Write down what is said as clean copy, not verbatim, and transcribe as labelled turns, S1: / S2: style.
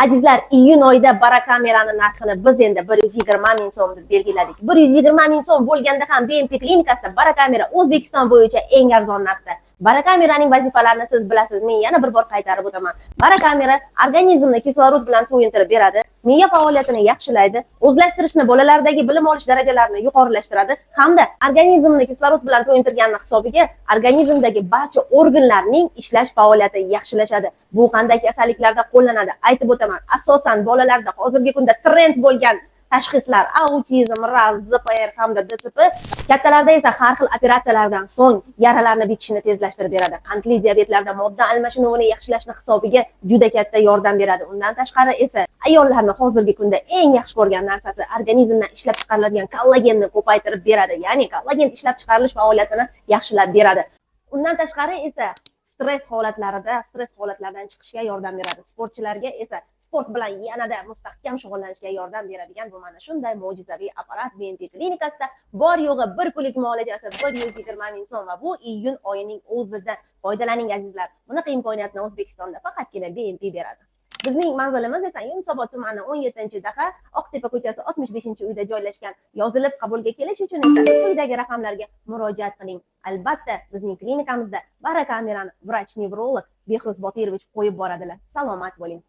S1: Azizlar, iyun oyida barakamerani narxini biz endi 120 ming so'm deb belgiladik. 120 ming so'm bo'lganda ham BMT klinikasida barakamera O'zbekiston bo'yicha eng arzon narxda. Barakameraning vazifalarini siz bilasiz. Men yana bir bor qaytarib o'taman. Barakamera organizmni kislorod bilan to'yintirib beradi, miya faoliyatini yaxshilaydi, o'zlashtirishni, bolalardagi bilim olish darajalarini yuqorilashtiradi hamda organizmni kislorod bilan to'yintirganning hisobiga organizmdagi barcha organlarning ishlash faoliyati yaxshilashadi. Bu qanday kasalliklarda qo'llanadi? Aytib o'taman. Asosan bolalarda hozirgi kunda trend bo'lgan tashxislar autizm, raz, ZPR hamda DTP, kattalarda esa har xil operatsiyalardan so'ng yaralarni bitishini tezlashtirib beradi. Qandli diabetlarda modda almashinuvini yaxshilashni hisobiga juda katta yordam beradi. Undan tashqari esa ayollarni hozirgi kunda eng yaxshi ko'rgan narsasi organizmdan ishlab chiqariladigan kollagenni ko'paytirib beradi. Ya'ni kollagen ishlab chiqarilish faoliyatini yaxshilab beradi. Undan tashqari esa stress holatlardan chiqishga yordam beradi. Sportchilarga esa sport bilan yanada mustahkam shug'ullanishga yordam beradigan bu mana shunday mo'jizaviy apparat BMT klinikasida bor yo'g'i bir pullik muolajasi 120 ming so'm va bu iyun oyining o'zida. Foydalaning azizlar. Bunaqa imkoniyatni O'zbekistonda faqatgina BMT beradi. Bizning manzilimiz esa Yunusobod tumani 17-daha Oqtepa ko'chasi 65-uyda joylashgan. Yozilib qabulga kelish uchun esa quyidagi raqamlarga murojaat qiling. Albatta, bizning klinikamizda barakamerani vrach-nevrolog Behruz Botirovich qo'yib boradilar. Salomat bo'ling.